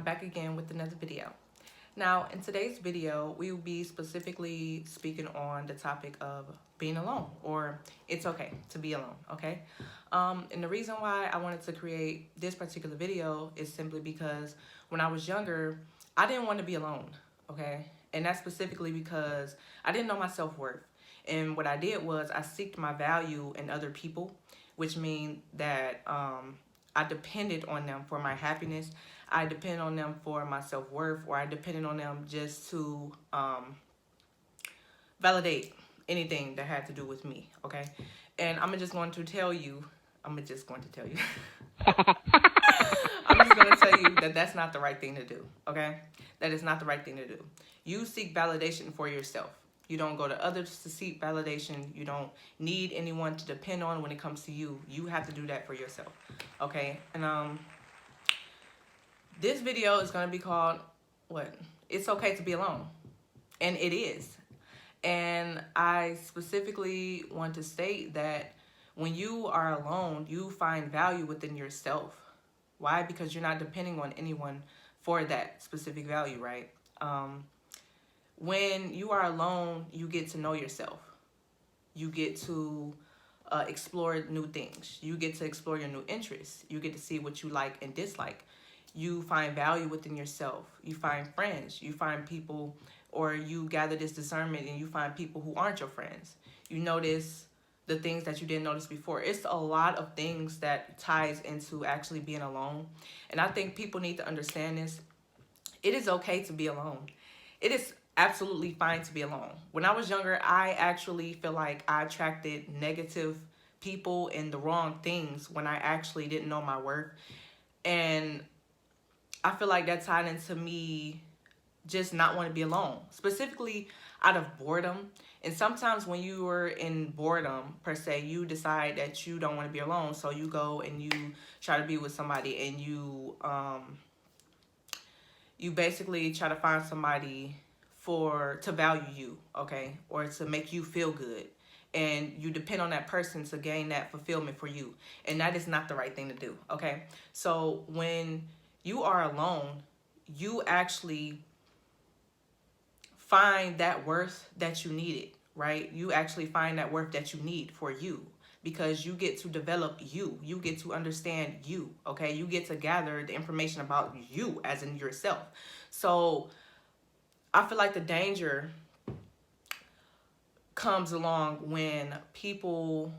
I'm back again with another video. Now, in today's video, we will be specifically speaking on the topic of being alone, or it's okay to be alone, okay? And the reason why I wanted to create this particular video is simply because when I was younger, I didn't want to be alone, okay? And that's specifically because I didn't know my self-worth. And what I did was I seeked my value in other people, which means that I depended on them for my happiness. I depended on them for my self-worth, or I depended on them just to validate anything that had to do with me, okay? And I'm just going to tell you, I'm just going to tell you that that's not the right thing to do, okay? That is not the right thing to do. You seek validation for yourself. You don't go to others to seek validation. You don't need anyone to depend on when it comes to you. You have to do that for yourself, okay? And this video is going to be called, what? It's okay to be alone. And it is. And I specifically want to state that when you are alone, you find value within yourself. Why? Because you're not depending on anyone for that specific value, right? When you are alone, you get to know yourself. You get to explore new things. You get to explore your new interests. You get to see what you like and dislike. You find value within yourself. You find friends. You find people, or you gather this discernment and you find people who aren't your friends. You notice the things that you didn't notice before. It's a lot of things that ties into actually being alone. And I think people need to understand this. It is okay to be alone. It is absolutely fine to be alone. When I was younger, I actually feel like I attracted negative people and the wrong things when I actually didn't know my worth. And I feel like that tied into me just not want to be alone, specifically out of boredom. And sometimes when you are in boredom, per se, you decide that you don't want to be alone. So you go and you try to be with somebody, and you basically try to find somebody to value you, okay, or to make you feel good, and you depend on that person to gain that fulfillment for you, and that is not the right thing to do, okay? So when you are alone, you actually find that worth that you needed, right? You actually find that worth that you need for you, because you get to develop you. You get to understand you, okay? You get to gather the information about you as in yourself. So I feel like the danger comes along when people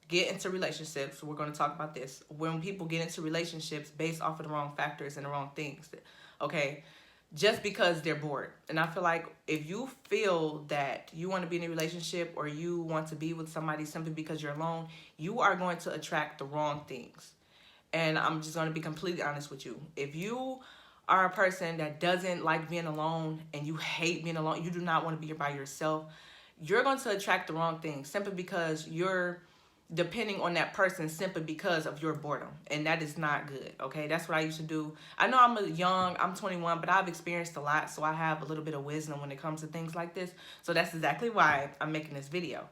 get into relationships. We're going to talk about this. When people get into relationships based off of the wrong factors and the wrong things, okay, just because they're bored. And I feel like if you feel that you want to be in a relationship, or you want to be with somebody simply because you're alone, you are going to attract the wrong things. And I'm just going to be completely honest with you. If you are a person that doesn't like being alone, and you hate being alone, you do not want to be by yourself, you're going to attract the wrong things simply because you're depending on that person simply because of your boredom. And that is not good, okay? That's what I used to do. I know I'm 21, but I've experienced a lot, so I have a little bit of wisdom when it comes to things like this. So that's exactly why I'm making this video.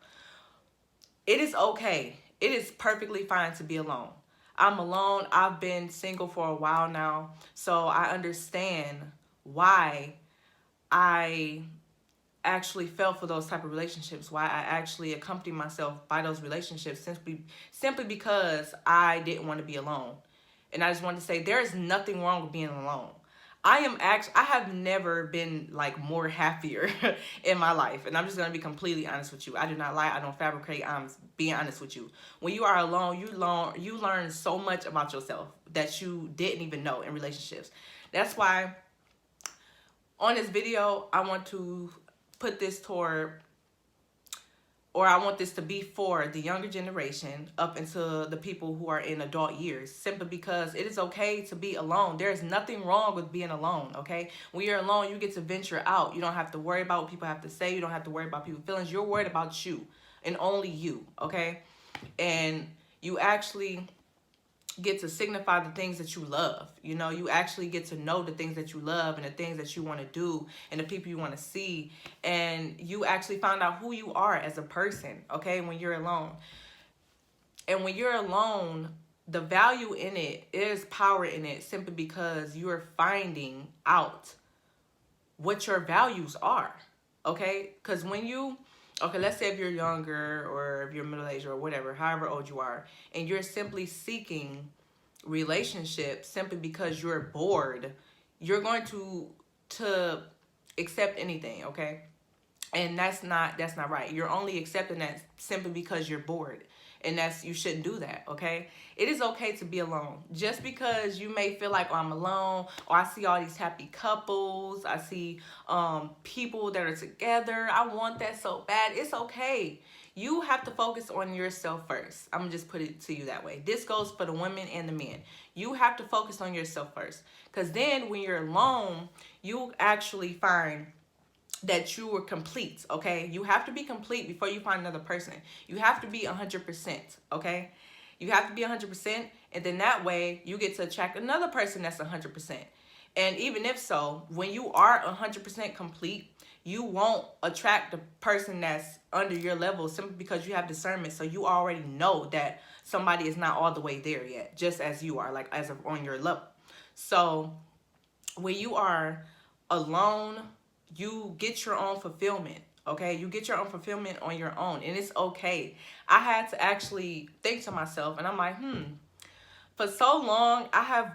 It is okay. It is perfectly fine to be alone. I'm alone. I've been single for a while now, so I understand why I actually fell for those type of relationships, why I actually accompanied myself by those relationships, simply because I didn't want to be alone. And I just wanted to say there is nothing wrong with being alone. I have never been like more happier in my life. And I'm just going to be completely honest with you. I do not lie. I don't fabricate. I'm being honest with you. When you are alone, you learn so much about yourself that you didn't even know in relationships. That's why on this video, I want to put this toward, or I want this to be for the younger generation up into the people who are in adult years, simply because it is okay to be alone. There is nothing wrong with being alone, okay? When you're alone, you get to venture out. You don't have to worry about what people have to say. You don't have to worry about people's feelings. You're worried about you and only you, okay? And you actually get to signify the things that you love. You know, you actually get to know the things that you love and the things that you want to do and the people you want to see. And you actually find out who you are as a person, okay, when you're alone. And when you're alone, the value in it is power in it simply because you're finding out what your values are. Okay? Because when you, okay, let's say if you're younger or if you're middle-aged or whatever, however old you are, and you're simply seeking relationships simply because you're bored, you're going to accept anything, okay? And that's not right. You're only accepting that simply because you're bored. And you shouldn't do that, okay? It is okay to be alone. Just because you may feel like, oh, I'm alone, or I see all these happy couples, I see people that are together, I want that so bad. It's okay. You have to focus on yourself first. I'm gonna just put it to you that way. This goes for the women and the men. You have to focus on yourself first. Because then when you're alone, you actually find that you were complete, okay? You have to be complete before you find another person. You have to be 100%, okay? You have to be 100%, and then that way you get to attract another person that's 100%. And even if so, when you are 100% complete, you won't attract the person that's under your level simply because you have discernment. So you already know that somebody is not all the way there yet, just as you are, like as of on your level. So when you are alone, you get your own fulfillment, okay? You get your own fulfillment on your own, and it's okay. I had to actually think to myself, and I'm like, for so long, I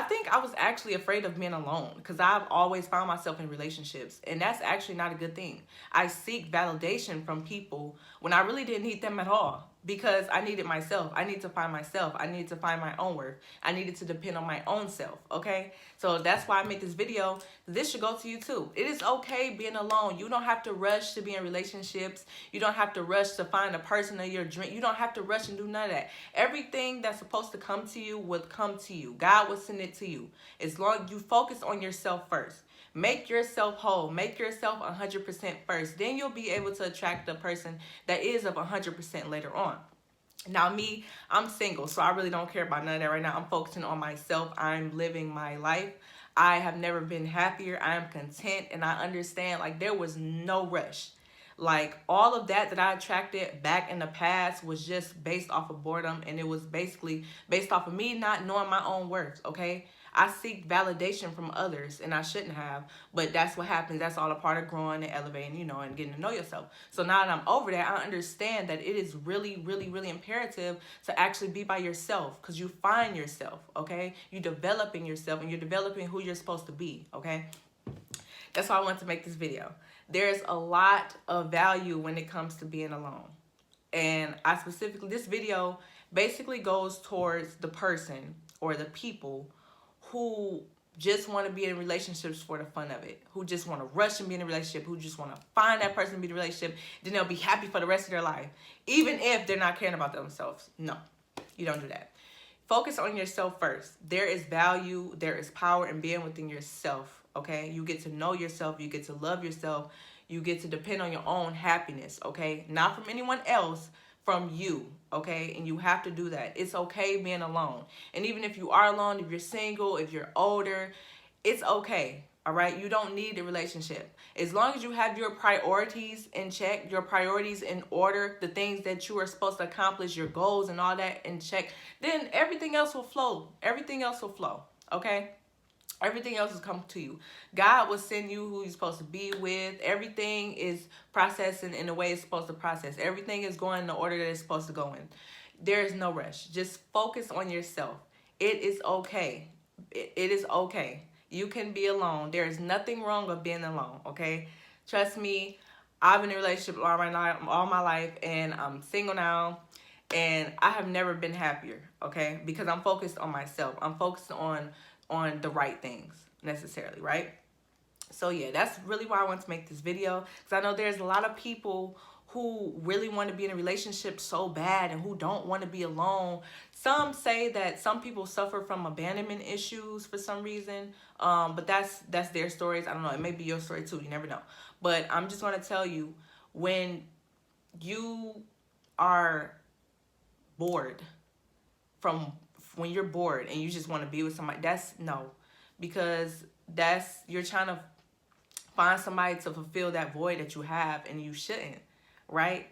think I was actually afraid of being alone because I've always found myself in relationships, and that's actually not a good thing. I seek validation from people when I really didn't need them at all because I needed myself. I need to find myself. I needed to find my own worth. I needed to depend on my own self, okay? So that's why I made this video. This should go to you too. It is okay being alone. You don't have to rush to be in relationships. You don't have to rush to find a person of your dream. You don't have to rush and do none of that. Everything that's supposed to come to you will come to you. God will send it to you. As long as you focus on yourself first. Make yourself whole. Make yourself 100% first. Then you'll be able to attract the person that is of 100% later on. Now me, I'm single, so I really don't care about none of that right now. I'm focusing on myself. I'm living my life. I have never been happier. I am content, and I understand like there was no rush. Like all of that I attracted back in the past was just based off of boredom, and it was basically based off of me not knowing my own worth, okay? I seek validation from others, and I shouldn't have, but that's what happens. That's all a part of growing and elevating, you know, and getting to know yourself. So now that I'm over that, I understand that it is really, really, really imperative to actually be by yourself because you find yourself, okay? You're developing yourself, and you're developing who you're supposed to be, okay? That's why I wanted to make this video. There's a lot of value when it comes to being alone. And this video basically goes towards the person or the people who just want to be in relationships for the fun of it, who just want to rush and be in a relationship, who just want to find that person to be in a relationship, then they'll be happy for the rest of their life, even if they're not caring about themselves. No, you don't do that. Focus on yourself first. There is value, there is power in being within yourself, okay? You get to know yourself, you get to love yourself, you get to depend on your own happiness, okay? Not from anyone else, from you, okay? And you have to do that. It's okay being alone. And even if you are alone, if you're single, if you're older, it's okay, all right? You don't need a relationship. As long as you have your priorities in check, your priorities in order, the things that you are supposed to accomplish, your goals and all that in check, then everything else will flow. Everything else will flow, okay? Everything else will come to you. God will send you who you're supposed to be with. Everything is processing in the way it's supposed to process. Everything is going in the order that it's supposed to go in. There is no rush. Just focus on yourself. It is okay. It is okay. You can be alone. There is nothing wrong with being alone, okay? Trust me, I've been in a relationship all my life, and I'm single now, and I have never been happier, okay? Because I'm focused on myself. I'm focused on the right things necessarily, right? So yeah, that's really why I want to make this video, because I know there's a lot of people who really want to be in a relationship so bad and who don't want to be alone. Some say that some people suffer from abandonment issues for some reason, but that's their stories. I don't know, it may be your story too, you never know. But I'm just going to tell you, when you are bored, when you're bored and you just want to be with somebody, because you're trying to find somebody to fulfill that void that you have, and you shouldn't, right?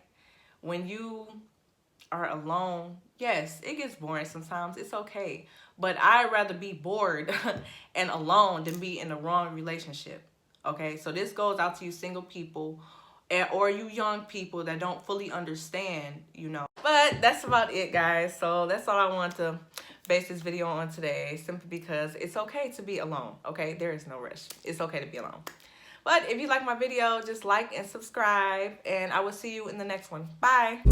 When you are alone, yes, it gets boring sometimes. It's okay. But I'd rather be bored and alone than be in the wrong relationship. Okay, so this goes out to you single people or you young people that don't fully understand, you know. But that's about it, guys. So that's all I want to base this video on today, simply because it's okay to be alone. Okay, there is no rush. It's okay to be alone. But if you like my video, just like and subscribe, and I will see you in the next one. Bye.